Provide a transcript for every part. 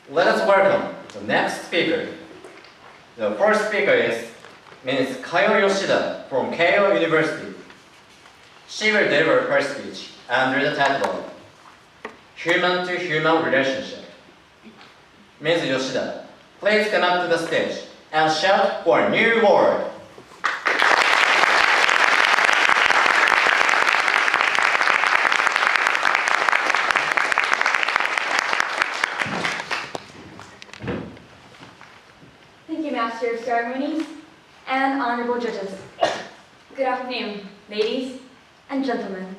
Let us welcome the next speaker. The first speaker is Ms. Kayo Yoshida from Keio University. She will deliver her speech under the title of Human-to-Human Relationship. Ms. Yoshida, please come up to the stage and shout for a new word. Thank you, Master of Ceremonies and honorable judges. Good afternoon, ladies and gentlemen.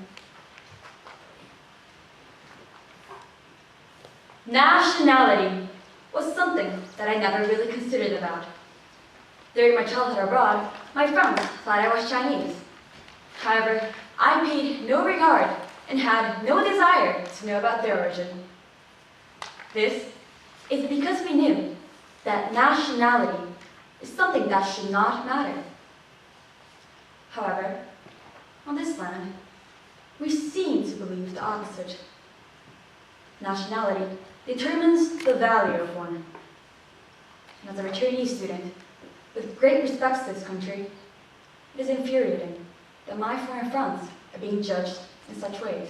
Nationality was something that I never really considered about. During my childhood abroad, my friends thought I was Chinese. However, I paid no regard and had no desire to know about their origin. This is because we knew that nationality is something that should not matter. However, on this land, we seem to believe the opposite. Nationality determines the value of one. And as a returnee student, with great respect to this country, it is infuriating that my foreign friends are being judged in such ways.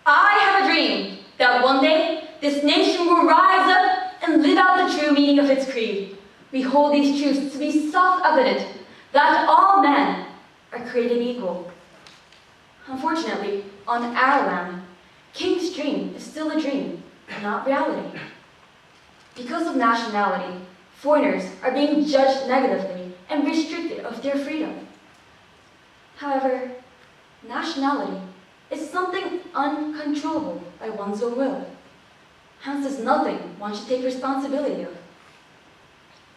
I have a dream that one day this nation will rise up and live out the true meaning of its creed. We hold these truths to be self-evident, that all men are created equal. Unfortunately, on our land, King's dream is still a dream, not reality. Because of nationality, foreigners are being judged negatively and restricted of their freedom. However, nationality is something uncontrollable by one's own will. Hence, is nothing one should take responsibility of.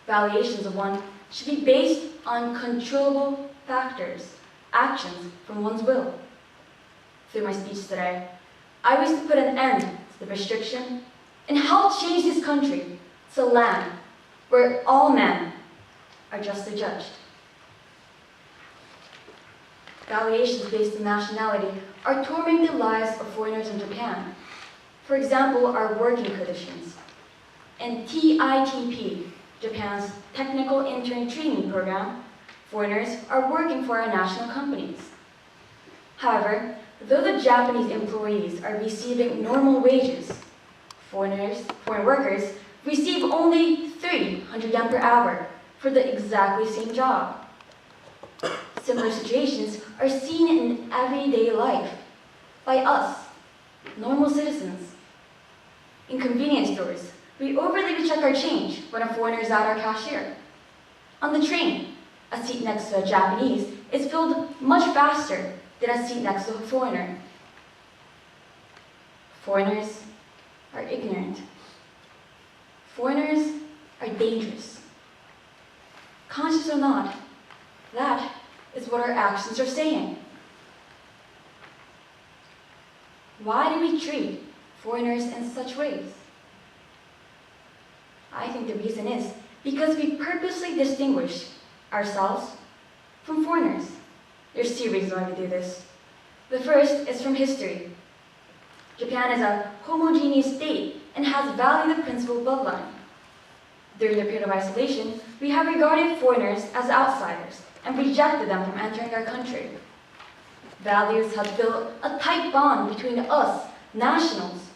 Valuations of one should be based on controllable factors, actions from one's will. Through my speech today, I wish to put an end to the restriction and help change this country to a land where all men are justly judged. Valuations based on nationality are tormenting the lives of foreigners in Japan. For example, our working conditions. In TITP, Japan's Technical Intern Training Program, foreigners are working for our national companies. However, though the Japanese employees are receiving normal wages, foreign workers receive only 300 yen per hour for the exactly same job. Similar situations are seen in everyday life by us, normal citizens. In convenience stores, we overly check our change when a foreigner is at our cashier. On the train, a seat next to a Japanese is filled much faster than a seat next to a foreigner. Foreigners are ignorant. Foreigners are dangerous. Conscious or not, that is what our actions are saying. Why do we treat foreigners in such ways? I think the reason is because we purposely distinguish ourselves from foreigners. There's two reasons why we do this. The first is from history. Japan is a homogeneous state and has valued the principle of bloodline. During the period of isolation, we have regarded foreigners as outsiders and rejected them from entering our country. Values have built a tight bond between us, nationals,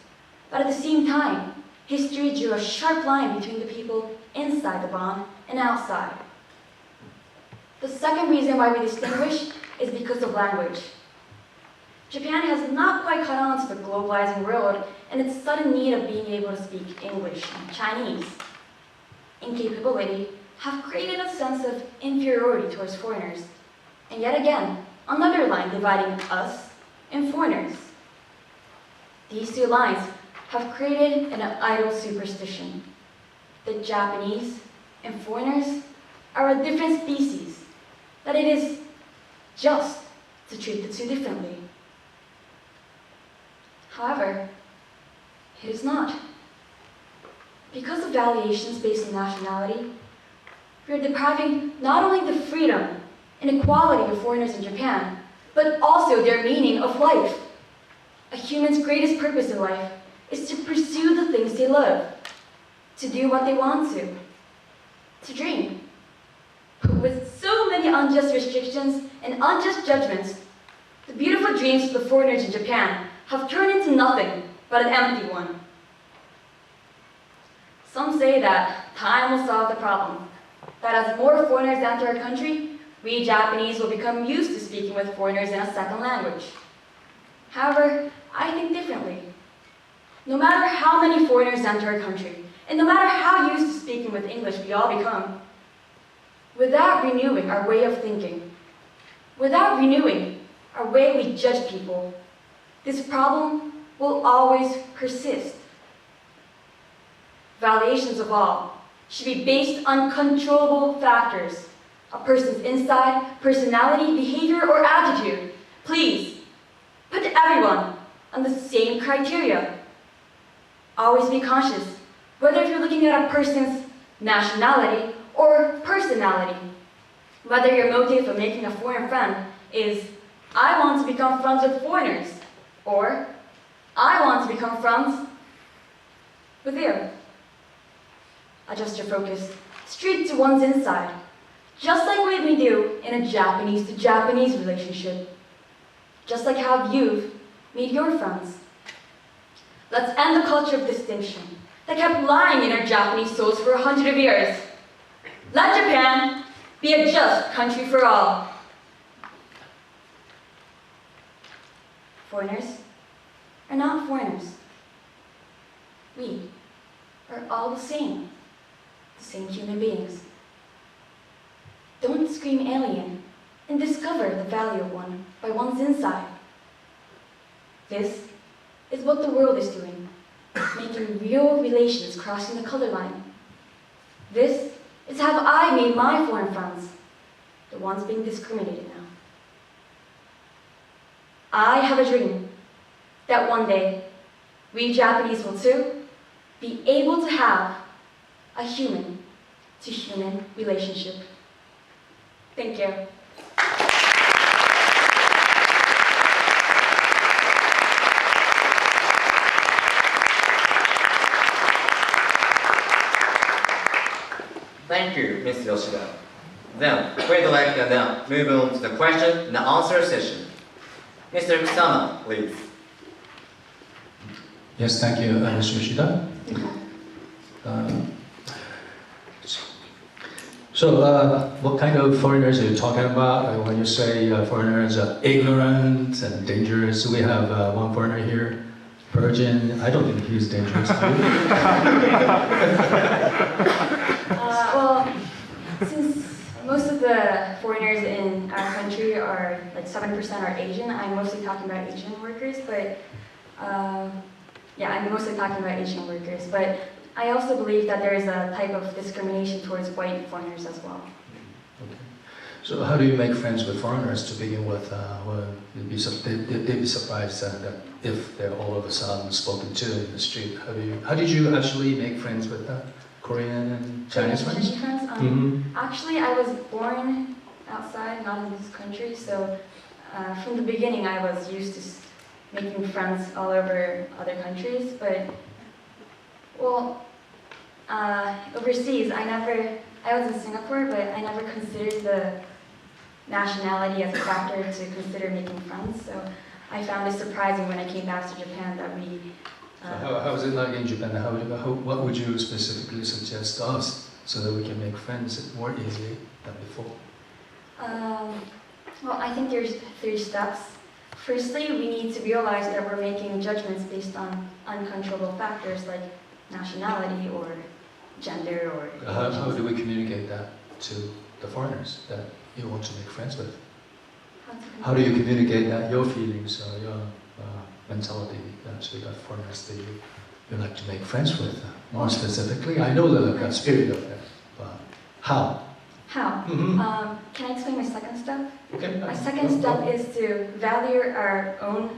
but at the same time, history drew a sharp line between the people inside the bond and outside. The second reason why we distinguish is because of language. Japan has not quite caught on to the globalizing world and its sudden need of being able to speak English and Chinese. Incapability have created a sense of inferiority towards foreigners, and yet again, another line dividing us and foreigners. These two lines have created an idle superstition. The Japanese and foreigners are a different species, that it is just to treat the two differently. However, it is not. Because of valuations based on nationality, we are depriving not only the freedom and equality of foreigners in Japan, but also their meaning of life. A human's greatest purpose in life is to pursue the things they love, to do what they want to dream. But with so many unjust restrictions and unjust judgments, the beautiful dreams of the foreigners in Japan have turned into nothing but an empty one. Some say that time will solve the problem, that as more foreigners enter our country, we Japanese will become used to speaking with foreigners in a second language. However, I think differently. No matter how many foreigners enter our country, and no matter how used to speaking with English we all become, without renewing our way of thinking, without renewing our way we judge people, this problem will always persist. Valuations of all should be based on controllable factors, a person's inside, personality, behavior, or attitude. Please, put everyone on the same criteria. Always be conscious, whether if you're looking at a person's nationality or personality, whether your motive for making a foreign friend is, I want to become friends with foreigners, or I want to become friends with you. Adjust your focus straight to one's inside, just like what we do in a Japanese to Japanese relationship, just like how you've made your friends. Let's end the culture of distinction that kept lying in our Japanese souls for 100 years. Let Japan be a just country for all. Foreigners are not foreigners. We are all the same human beings. Don't scream alien and discover the value of one by one's inside. This is what the world is doing, making real relations crossing the color line. This is how I made my foreign friends, the ones being discriminated now. I have a dream that one day we Japanese will too be able to have a human-to-human relationship. Thank you. Thank you, Ms. Yoshida. Then, we'd like to now move on to the question and answer session. Mr. Kusama, please. Yes, thank you, Ms. Yoshida. What kind of foreigners are you talking about? When you say foreigners are ignorant and dangerous, we have one foreigner here, Virgin. I don't think he's dangerous. Well, since most of the foreigners in our country are, like 7% are Asian, I'm mostly talking about Asian workers, but yeah, I'm mostly talking about Asian workers, but I also believe that there is a type of discrimination towards white foreigners as well. Okay. So how do you make friends with foreigners to begin with? Well, they'd be surprised that if they're all of a sudden spoken to in the street. How did you actually make friends with Korean and Chinese friends? Actually, I was born outside, not in this country, so from the beginning I was used to making friends all over other countries, but well, overseas, I was in Singapore, but I never considered the nationality as a factor to consider making friends, so I found it surprising when I came back to Japan that we... So how is it like in Japan? What would you specifically suggest to us so that we can make friends more easily than before? Well, I think there's 3 steps. Firstly, we need to realize that we're making judgments based on uncontrollable factors like nationality or gender or... How do we communicate that to the foreigners that you want to make friends with? How do you communicate that, your feelings, your mentality to the foreigners that you like to make friends with? More specifically, I know the spirit of that, but how? How? Can I explain my second step? Okay. My second step is to value our own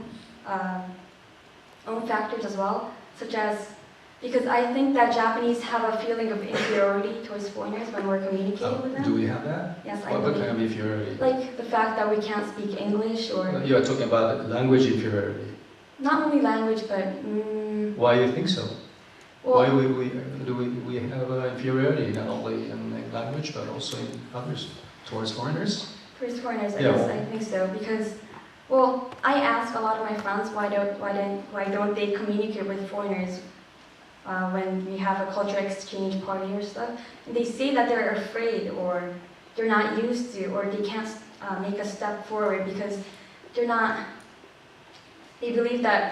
factors as well, such as, because I think that Japanese have a feeling of inferiority towards foreigners when we're communicating with them. Do we have that? Yes, I What believe. kind of inferiority? Like the fact that we can't speak English or... You are talking about language inferiority. Not only language, but Why do you think so? well, Why do we have inferiority not only in language but also in others towards foreigners? towards foreigners, I Yeah. guess I think so because, well, I ask a lot of my friends why don't they communicate with foreigners when we have a culture exchange party or stuff, and they say that they're afraid or they're not used to or they can't make a step forward because they're not. They believe that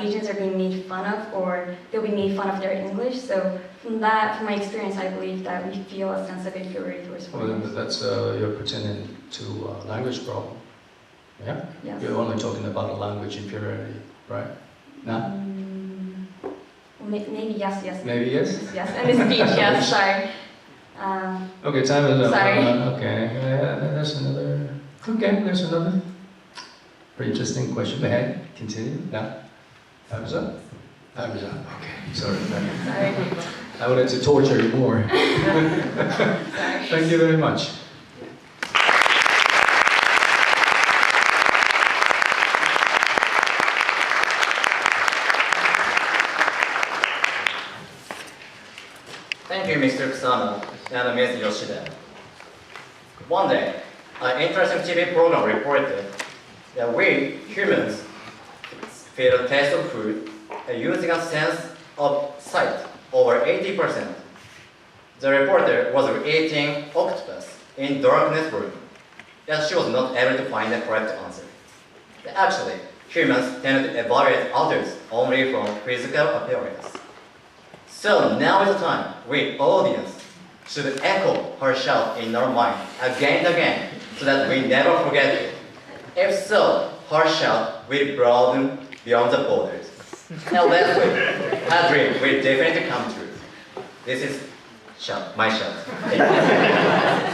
Asians are being made fun of or they'll be made fun of their English. So from my experience, I believe that we feel a sense of inferiority towards Well, foreigners. then that's you're pretending to language problem. Yeah? Yes. You're only talking about a language inferiority, right? No? Well, maybe yes. Maybe yes? Yes, and the speech, yes, sorry. Okay, time is up. Sorry. Okay, there's another. Okay, there's another. Very interesting question. Ahead, continue. Yeah. Time is up. Time is up. Okay, sorry. Sorry. I wanted to torture you more. Sorry. Thank you very much. Thank you, Mr. Kusama and Ms. Yoshida. One day, an interesting TV program reported that we humans feel the taste of food using a sense of sight over 80%. The reporter was eating octopus in darkness room, yet she was not able to find the correct answer. Actually, humans tend to evaluate others only from physical appearance. So now is the time we audience should echo her shout in our mind again and again so that we never forget it. If so, her shout will broaden beyond the borders. And lastly, her dream will definitely come true. This is my shout.